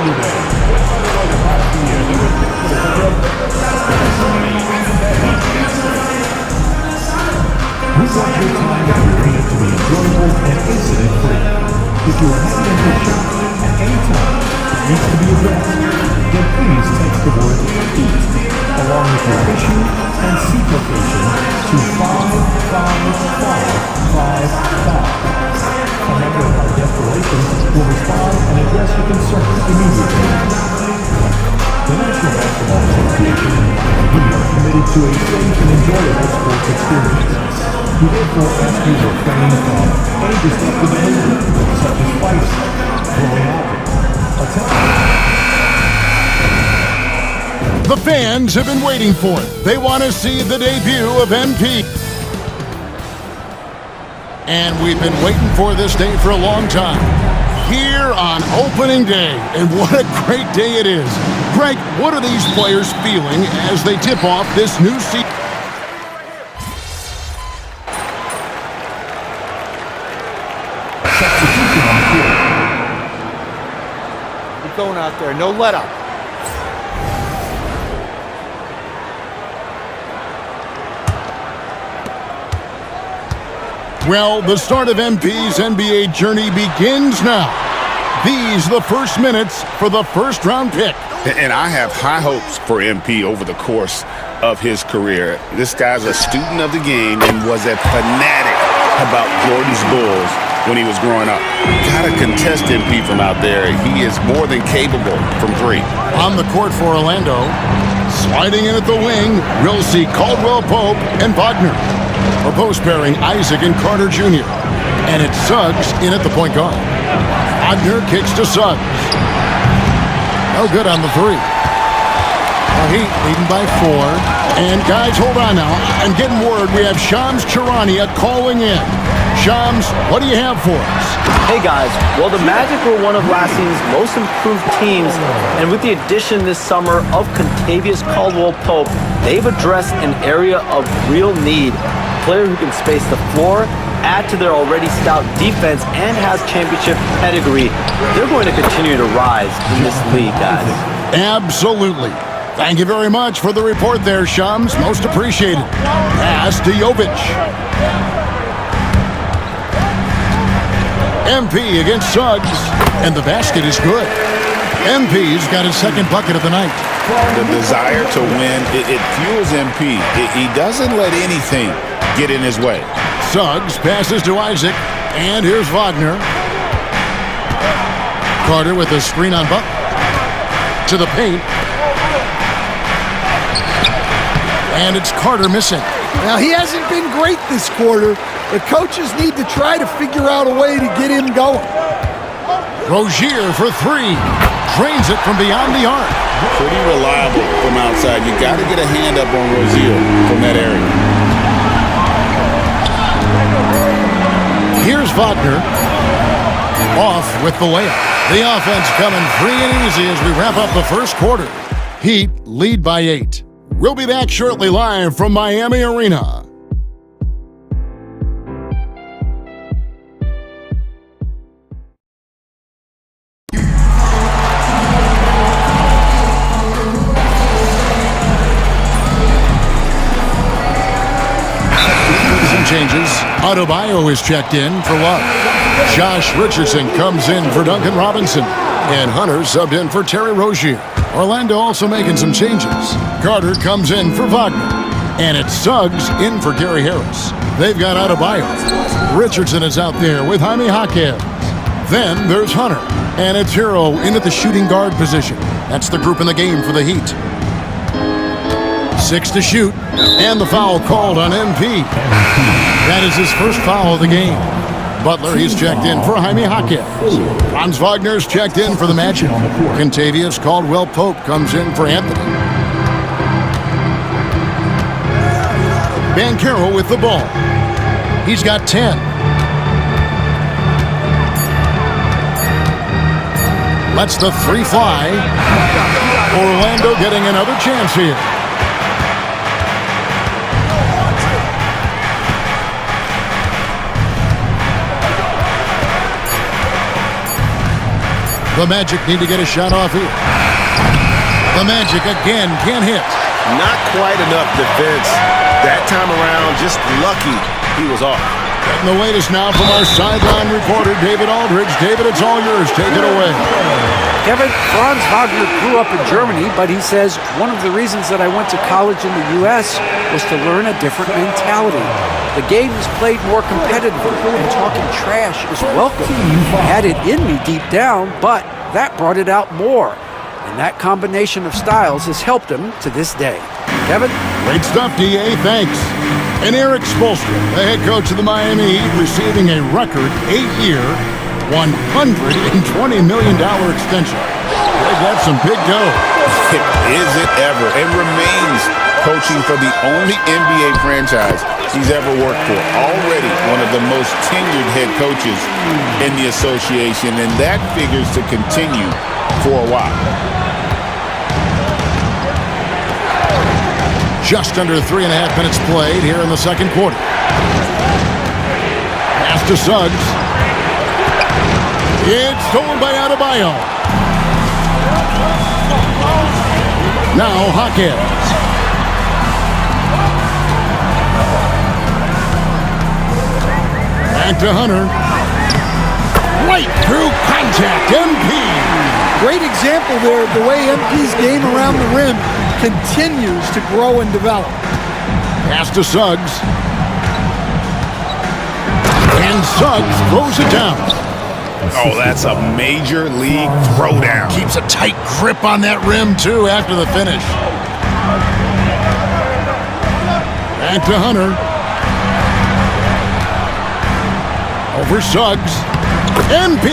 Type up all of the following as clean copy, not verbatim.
We want your time at the arena to be enjoyable and incident-free. If you are having a shot at any time that needs to be addressed, then please text the word HEAT along with your issue and seat location to 55555. A member of our guest relations will respond and address your concern immediately. The National Basketball Association and we are committed to a safe and enjoyable sports experience. We therefore ask you to refrain from any destructive behavior, such as fighting, throwing objects, The fans have been waiting for it. They want to see the debut of MP. And we've been waiting for this day for a long time. Here on opening day, and what a great day it is. Greg, what are these players feeling as they tip off this new season? Keep going out there, no let up. Well, the start of MP's NBA journey begins now. These are the first minutes for the first-round pick. And I have high hopes for MP over the course of his career. This guy's a student of the game and was a fanatic about Jordan's Bulls when he was growing up. Gotta contest MP from out there. He is more than capable from three. On the court for Orlando, sliding in at the wing, we'll see Caldwell Pope and Wagner. For post pairing Isaac and Carter Jr. And it's Suggs in at the point guard. Wagner kicks to Suggs. No good on the three. The Heat leading by 4. And guys, hold on now. I'm getting word we have Shams Charania calling in. Shams, what do you have for us? Hey guys, well the Magic were one of last season's most improved teams, and with the addition this summer of Kentavious Caldwell-Pope, they've addressed an area of real need. A player who can space the floor, add to their already stout defense, and has championship pedigree. They're going to continue to rise in this league, guys. Absolutely. Thank you very much for the report there, Shams. Most appreciated. Pass to Jovic. MP against Suggs, and the basket is good. MP's got his second bucket of the night. The desire to win, it fuels MP. He doesn't let anything get in his way. Suggs passes to Isaac, and here's Wagner. Carter with a screen on Buck. To the paint. And it's Carter missing. Now, he hasn't been great this quarter. The coaches need to try to figure out a way to get him going. Rozier for 3. Drains it from beyond the arc. Pretty reliable from outside. You got to get a hand up on Rozier from that area. Here's Wagner. Off with the layup. The offense coming free and easy as we wrap up the first quarter. Heat lead by 8. We'll be back shortly live from Miami Arena. Changes. Adebayo is checked in for Love. Josh Richardson comes in for Duncan Robinson. And Hunter subbed in for Terry Rozier. Orlando also making some changes. Carter comes in for Wagner. And it's Suggs in for Gary Harris. They've got Adebayo. Richardson is out there with Jaime Jaquez. Then there's Hunter. And it's Hero in at the shooting guard position. That's the group in the game for the Heat. 6 to shoot, and the foul called on MP. That is his first foul of the game. Butler, he's checked in for Jaime Jaquez. Franz Wagner's checked in for the Magic. Kentavious Caldwell-Pope comes in for Anthony. Banchero with the ball. He's got 10. Lets the 3 fly. Orlando getting another chance here. The Magic need to get a shot off here. The Magic again can't hit. Not quite enough defense. That time around, just lucky he was off. And the latest now from our sideline reporter, David Aldridge. David, it's all yours. Take it away. Kevin, Franz Wagner grew up in Germany, but he says one of the reasons that I went to college in the U.S. was to learn a different mentality. The game is played more competitively, and talking trash is welcome. I had it in me deep down, but that brought it out more. And that combination of styles has helped him to this day. Kevin? Great stuff, D.A. Thanks. And Eric Spoelstra, the head coach of the Miami Heat, receiving a record 8-year, $120 million extension. Hey, that's some big dough. Is it ever? And remains coaching for the only NBA franchise he's ever worked for. Already one of the most tenured head coaches in the association, and that figures to continue for a while. Just under 3.5 minutes played here in the second quarter. Pass to Suggs. It's stolen by Adebayo. Now Hawkins. Back to Hunter. Right through contact. MP. Great example there of the way MP's game around the rim continues to grow and develop. Pass to Suggs. And Suggs throws it down. Oh, that's a major league throwdown. Keeps a tight grip on that rim, too, after the finish. Back to Hunter. Over Suggs. MP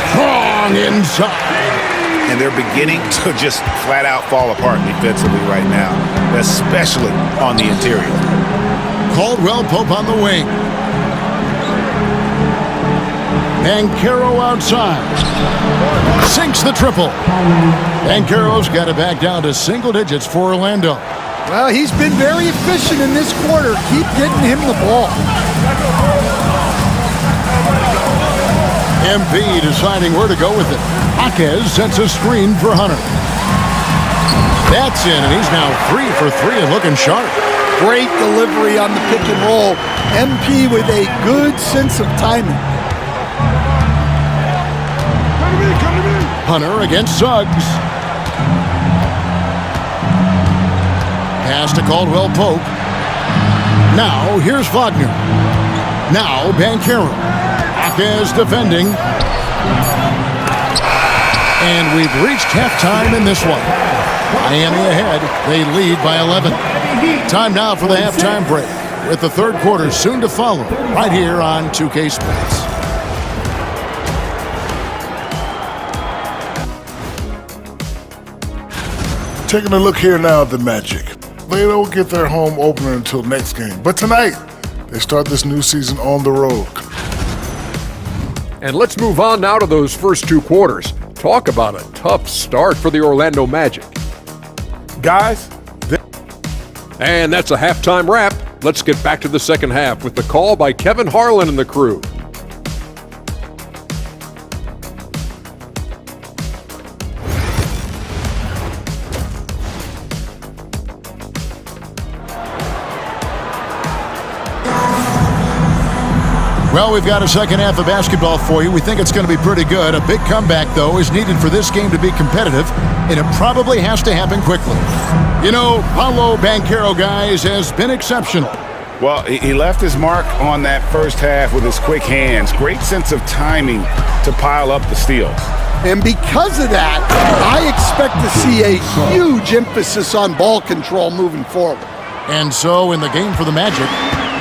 strong inside. And they're beginning to just flat out fall apart defensively right now, especially on the interior. Caldwell Pope on the wing. Banchero outside. Sinks the triple. Banchero's got it back down to single digits for Orlando. Well, he's been very efficient in this quarter. Keep getting him the ball. MP deciding where to go with it. Jaquez sets a screen for Hunter. That's in, and he's now 3 for 3 and looking sharp. Great delivery on the pick and roll. MP with a good sense of timing. Hunter against Suggs. Pass to Caldwell Pope. Now here's Wagner. Now Banchero. Jaquez defending. And we've reached halftime in this one. Miami ahead. They lead by 11. Time now for the halftime break, with the third quarter soon to follow, right here on 2K Sports. Taking a look here now at the Magic. They don't get their home opener until next game. But tonight, they start this new season on the road. And let's move on now to those first two quarters. Talk about a tough start for the Orlando Magic. Guys, and that's a halftime wrap. Let's get back to the second half with the call by Kevin Harlan and the crew. Well, we've got a second half of basketball for you. We think it's going to be pretty good. A big comeback, though, is needed for this game to be competitive, and it probably has to happen quickly. You know, Paolo Banchero, guys, has been exceptional. Well, he left his mark on that first half with his quick hands. Great sense of timing to pile up the steals. And because of that, I expect to see a huge emphasis on ball control moving forward. And so, in the game for the Magic,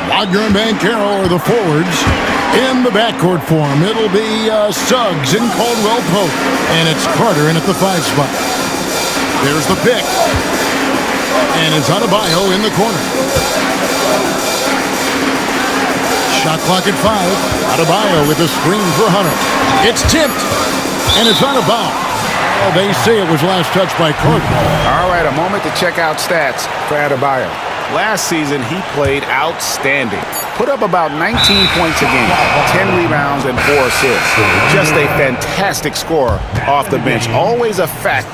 Wagner and Banchero are the forwards. In the backcourt form, it'll be Suggs and Caldwell Pope. And it's Carter in at the 5 spot. There's the pick. And it's Adebayo in the corner. Shot clock at 5. Adebayo with a screen for Hunter. It's tipped. And it's out of bounds. Well, they say it was last touched by Carter. All right, a moment to check out stats for Adebayo. Last season, he played outstanding. put up about 19 points a game, 10 rebounds, and 4 assists. Just a fantastic scorer off the bench. Always a fact.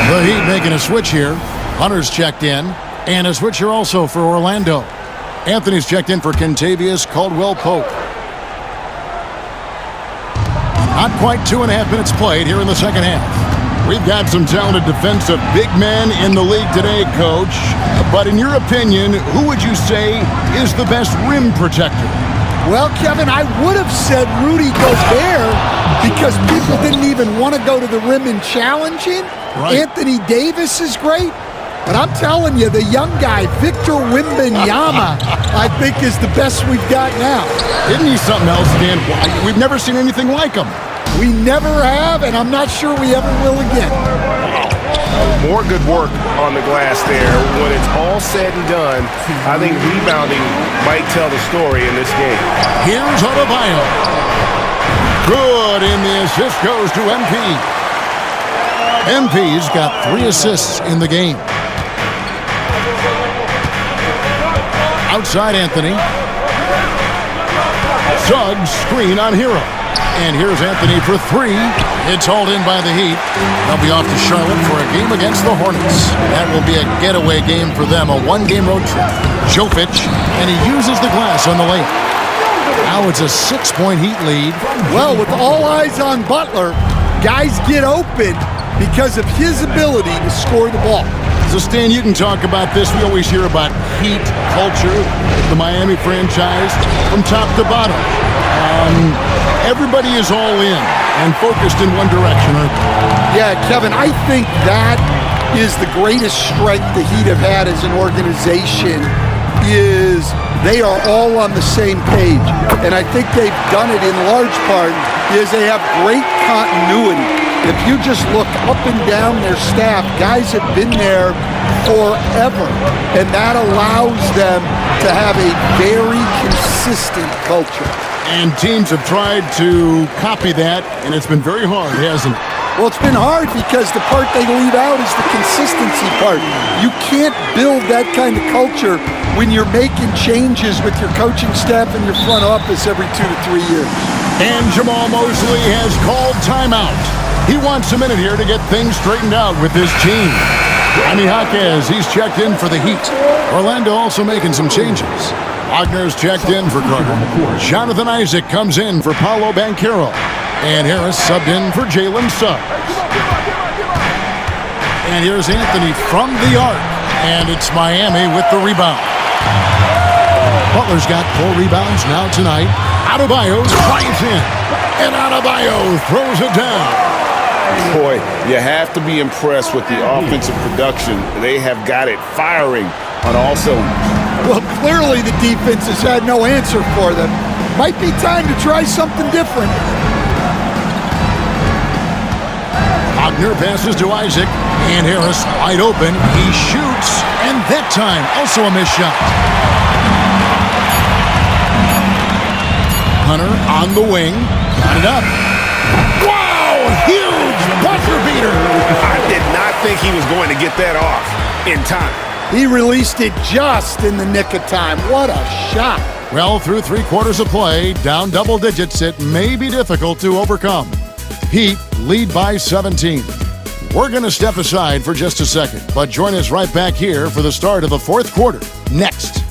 The Heat making a switch here. Hunter's checked in. And a switch here also for Orlando. Anthony's checked in for Kentavious Caldwell-Pope. Not quite 2.5 minutes played here in the second half. We've got some talented defensive big men in the league today, Coach. But in your opinion, who would you say is the best rim protector? Well, Kevin, I would have said Rudy Gobert because people didn't even want to go to the rim and challenge him. Right. Anthony Davis is great. But I'm telling you, the young guy, Victor Wembanyama, I think is the best we've got now. Isn't he something else, Dan? We've never seen anything like him. We never have, and I'm not sure we ever will again. More good work on the glass there. When it's all said and done, I think rebounding might tell the story in this game. Here's Adebayo. Good, and the assist goes to MP. MP's got 3 assists in the game. Outside Anthony. Suggs screen on Hero. And here's Anthony for 3. It's hauled in by the Heat. They'll be off to Charlotte for a game against the Hornets. That will be a getaway game for them, a 1-game road trip. Jovic, and he uses the glass on the layup. Now it's a 6-point Heat lead. Well, with all eyes on Butler, guys get open because of his ability to score the ball. So, Stan, you can talk about this. We always hear about Heat culture, the Miami franchise, from top to bottom. Everybody is all in and focused in one direction, aren't they? Yeah, Kevin, I think that is the greatest strength the Heat have had as an organization is they are all on the same page. And I think they've done it in large part is they have great continuity. If you just look up and down their staff, guys have been there forever, and that allows them to have a very consistent culture. And teams have tried to copy that, and it's been very hard, hasn't it? Well, it's been hard because the part they leave out is the consistency part. You can't build that kind of culture when you're making changes with your coaching staff and your front office every 2 to 3 years. And Jamal Mosley has called timeout. He wants a minute here to get things straightened out with his team. Jaime Jaquez, he's checked in for the Heat. Orlando also making some changes. Wagner's checked in for Carter. Jonathan Isaac comes in for Paolo Banchero. And Harris subbed in for Jalen Suggs. And here's Anthony from the arc. And it's Miami with the rebound. Butler's got 4 rebounds now tonight. Adebayo drives in. And Adebayo throws it down. Boy, you have to be impressed with the offensive production. They have got it firing on all cylinders. Well, clearly the defense has had no answer for them. Might be time to try something different. Wagner passes to Isaac, and Harris wide open. He shoots, and that time also a missed shot. Hunter on the wing, got it up. Wow, huge buzzer beater. I did not think he was going to get that off in time. He released it just in the nick of time. What a shot. Well, through 3 quarters of play, down double digits, it may be difficult to overcome. Heat lead by 17. We're going to step aside for just a second, but join us right back here for the start of the 4th quarter next.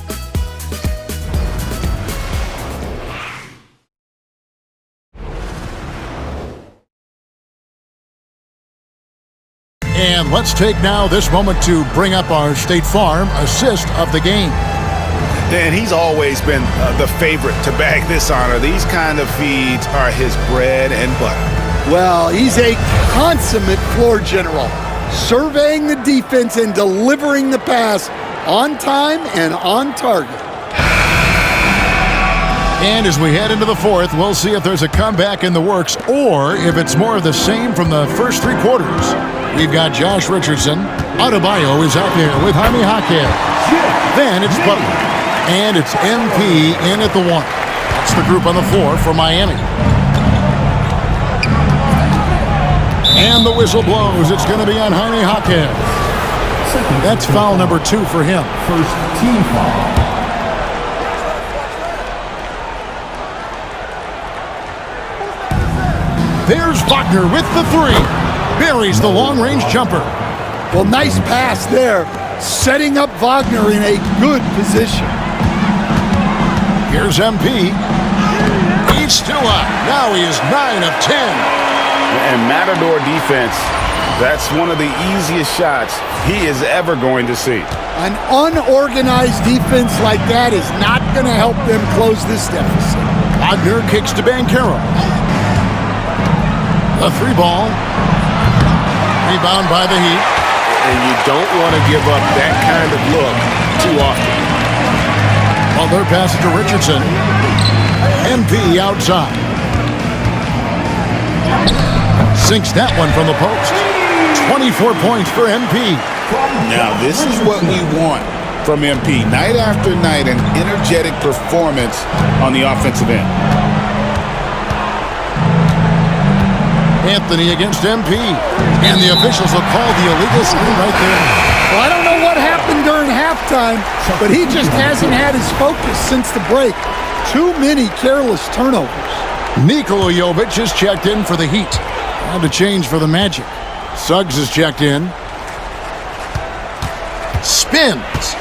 And let's take now this moment to bring up our State Farm assist of the game. And he's always been the favorite to bag this honor. These kind of feeds are his bread and butter. Well, he's a consummate floor general, surveying the defense and delivering the pass on time and on target. And as we head into the 4th, we'll see if there's a comeback in the works or if it's more of the same from the first 3 quarters. We've got Josh Richardson. Adebayo is out there with Jaime Jaquez. Then it's Butler. And it's MP in at the 1. That's the group on the floor for Miami. And the whistle blows. It's going to be on Jaime Jaquez. That's foul number 2 for him. First team foul. There's Wagner with the 3. Buries the long-range jumper. Well, nice pass there, setting up Wagner in a good position. Here's MP. He's still up. Now he is 9 of 10. And Matador defense, that's one of the easiest shots he is ever going to see. An unorganized defense like that is not going to help them close this deficit. Wagner kicks to Banchero. The 3 ball. Rebound by the Heat. And you don't want to give up that kind of look too often. Butler passes to Richardson. MP outside. Sinks that one from the post. 24 points for MP. Now, this is what we want from MP. Night after night, an energetic performance on the offensive end. Anthony against MP. And the officials will call the illegal screen right there. Well, I don't know what happened during halftime, but he just hasn't had his focus since the break. Too many careless turnovers. Nikola Jovic is checked in for the Heat. Now to change for the Magic. Suggs is checked in. Spins.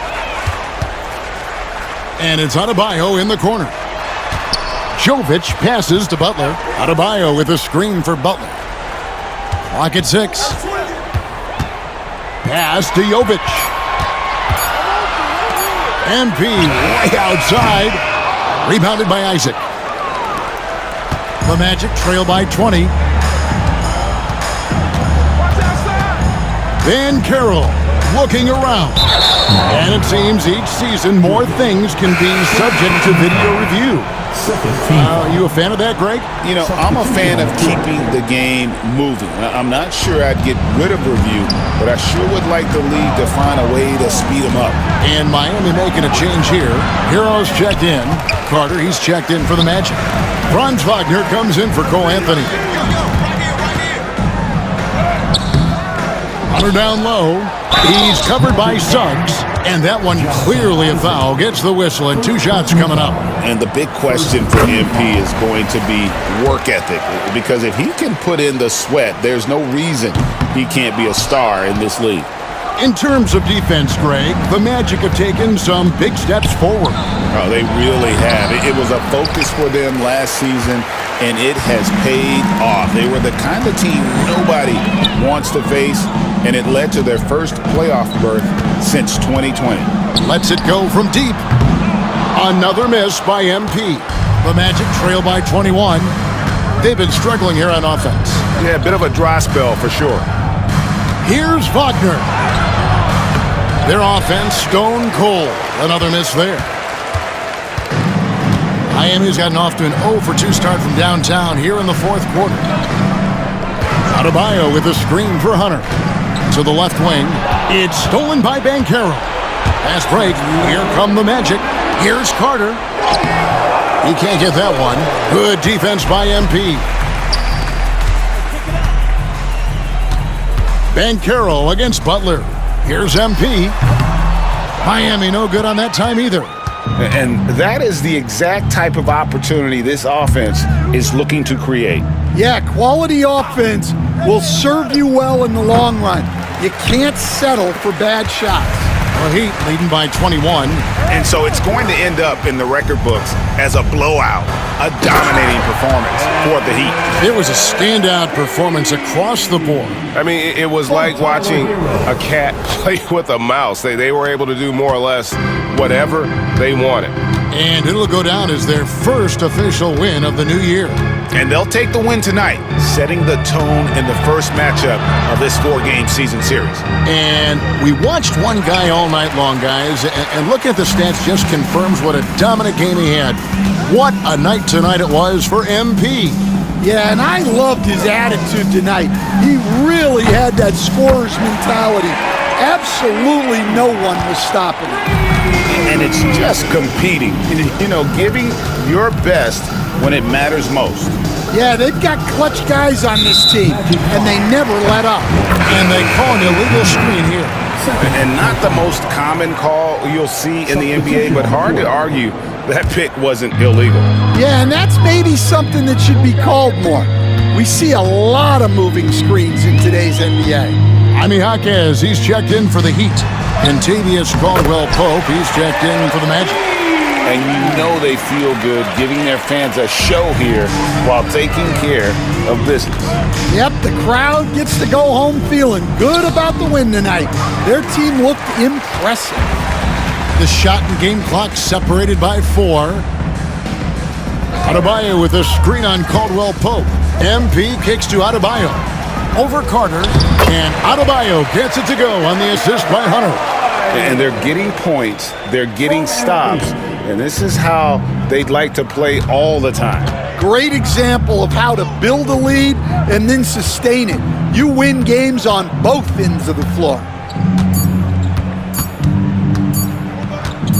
And it's Adebayo in the corner. Jovic passes to Butler. Adebayo with a screen for Butler. Clock at 6. Pass to Jovic. MP way outside. Rebounded by Isaac. The Magic trail by 20. Banchero looking around. And it seems each season more things can be subject to video review. Are you a fan of that, Greg? You know, I'm a fan of keeping the game moving. I'm not sure I'd get rid of review, but I sure would like the league to find a way to speed them up. And Miami making a change here. Heroes checked in. Carter, he's checked in for the Magic. Franz Wagner comes in for Cole Anthony. Hunter down low. He's covered by Suggs. And that one clearly a foul. Gets the whistle and 2 shots coming up. And the big question for MP is going to be work ethic. Because if he can put in the sweat, there's no reason he can't be a star in this league. In terms of defense, Greg, the Magic have taken some big steps forward. Oh, they really have. It was a focus for them last season, and it has paid off. They were the kind of team nobody wants to face, and it led to their first playoff berth since 2020. Lets it go from deep. Another miss by MP. The Magic trail by 21. They've been struggling here on offense. Yeah, a bit of a dry spell for sure. Here's Wagner. Their offense stone cold. Another miss there. Miami's gotten off to an 0 for 2 start from downtown here in the 4th quarter. Adebayo with a screen for Hunter. To the left wing. It's stolen by Banchero. Pass break. Here come the Magic. Here's Carter. He can't get that one. Good defense by MP. Banchero against Butler. Here's MP. Miami no good on that time either. And that is the exact type of opportunity this offense is looking to create. Yeah, quality offense will serve you well in the long run. You can't settle for bad shots. Well, Heat leading by 21. And so it's going to end up in the record books as a blowout, a dominating performance for the Heat. It was a standout performance across the board. I mean, it was like watching a cat play with a mouse. They were able to do more or less whatever they wanted. And it'll go down as their first official win of the new year. And they'll take the win tonight, setting the tone in the first matchup of this 4-game season series. And we watched one guy all night long, guys, and look at the stats just confirms what a dominant game he had. What a night tonight it was for MP. Yeah, and I loved his attitude tonight. He really had that scorer's mentality. Absolutely no one was stopping him. And it's just competing, you know, giving your best when it matters most. Yeah, they've got clutch guys on this team, and they never let up. And they call an illegal screen here. And not the most common call you'll see in the NBA, but hard to argue that pick wasn't illegal. Yeah, and that's maybe something that should be called more. We see a lot of moving screens in today's NBA. Jaime Jaquez, he's checked in for the Heat. Kentavious Caldwell-Pope, he's checked in for the Magic. And you know they feel good giving their fans a show here while taking care of business. Yep, the crowd gets to go home feeling good about the win tonight. Their team looked impressive. The shot and game clock separated by 4. Adebayo with a screen on Caldwell-Pope. MP kicks to Adebayo. Over Carter. And Adebayo gets it to go on the assist by Hunter. And they're getting points. They're getting stops. And this is how they'd like to play all the time. Great example of how to build a lead and then sustain it. You win games on both ends of the floor.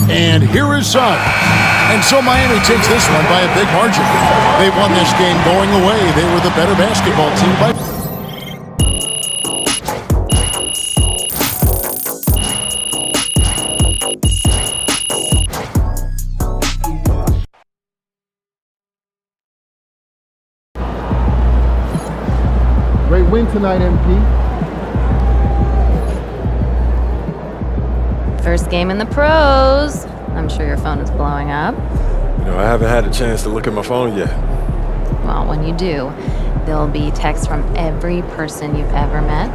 And here is Suggs. And so Miami takes this one by a big margin. They won this game going away. They were the better basketball team by... Great win tonight, MP. First game in the pros. I'm sure your phone is blowing up. You know, I haven't had a chance to look at my phone yet. Well, when you do, there'll be texts from every person you've ever met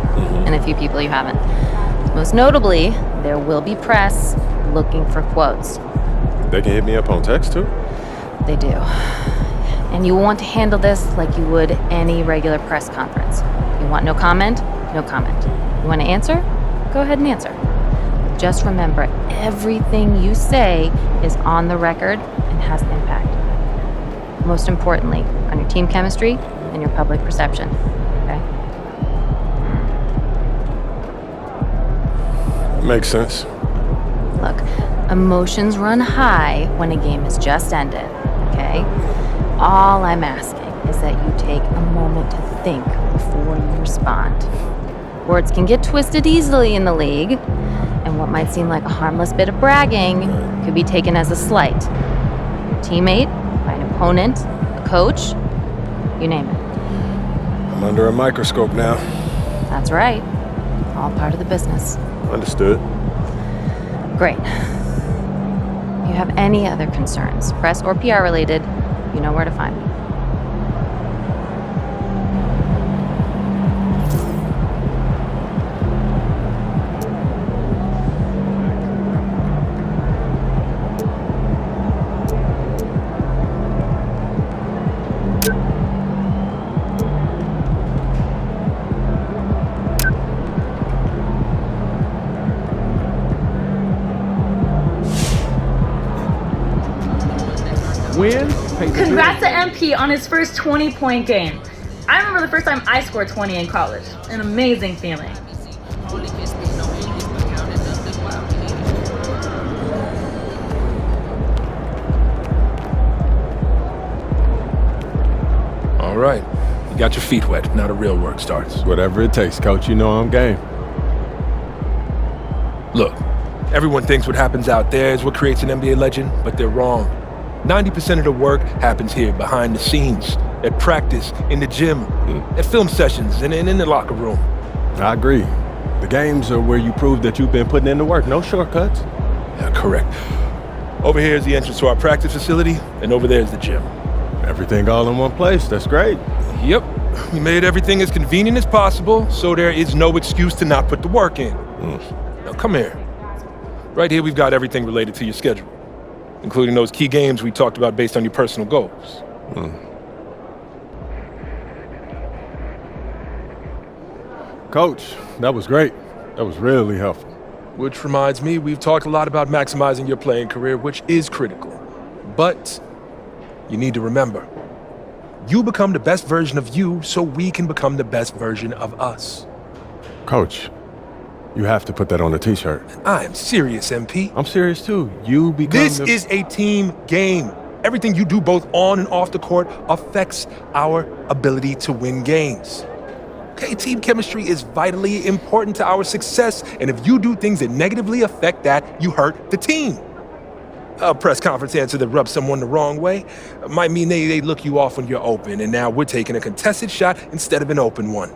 and a few people you haven't. Most notably, there will be press looking for quotes. They can hit me up on text too? They do. And you will want to handle this like you would any regular press conference. You want no comment? No comment. You want to answer? Go ahead and answer. Just remember, everything you say is on the record and has impact. Most importantly, on your team chemistry and your public perception. Okay? Makes sense. Look, emotions run high when a game has just ended, okay? All I'm asking is that you take a moment to think before you respond. Words can get twisted easily in the league, and what might seem like a harmless bit of bragging could be taken as a slight. A teammate, by an opponent, a coach, you name it. I'm under a microscope now. That's right. All part of the business. Understood. Great. If you have any other concerns, press or PR related, you know where to find me. Congrats to MP on his first 20-point game. I remember the first time I scored 20 in college. An amazing feeling. All right. You got your feet wet. Now the real work starts. Whatever it takes, Coach. You know I'm game. Look, everyone thinks what happens out there is what creates an NBA legend, but they're wrong. 90% of the work happens here, behind the scenes, at practice, in the gym, at film sessions, and in the locker room. I agree. The games are where you prove that you've been putting in the work. No shortcuts. Yeah, correct. Over here is the entrance to our practice facility, and over there is the gym. Everything all in one place. That's great. Yep. We made everything as convenient as possible, so there is no excuse to not put the work in. Now, come here. Right here, we've got everything related to your schedule, including those key games we talked about based on your personal goals. Coach, that was great. That was really helpful. Which reminds me, we've talked a lot about maximizing your playing career, which is critical. But you need to remember, you become the best version of you so we can become the best version of us. Coach, you have to put that on a t-shirt. I am serious, MP. I'm serious too. You become This is a team game. Everything you do both on and off the court affects our ability to win games. Okay, team chemistry is vitally important to our success, and if you do things that negatively affect that, you hurt the team. A press conference answer that rubs someone the wrong way might mean they look you off when you're open, and now we're taking a contested shot instead of an open one.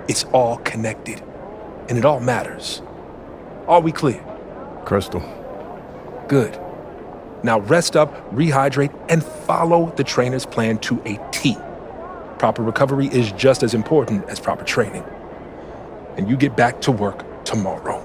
It's all connected, and it all matters. Are we clear? Crystal. Good. Now rest up, rehydrate, and follow the trainer's plan to a T. Proper recovery is just as important as proper training. And you get back to work tomorrow.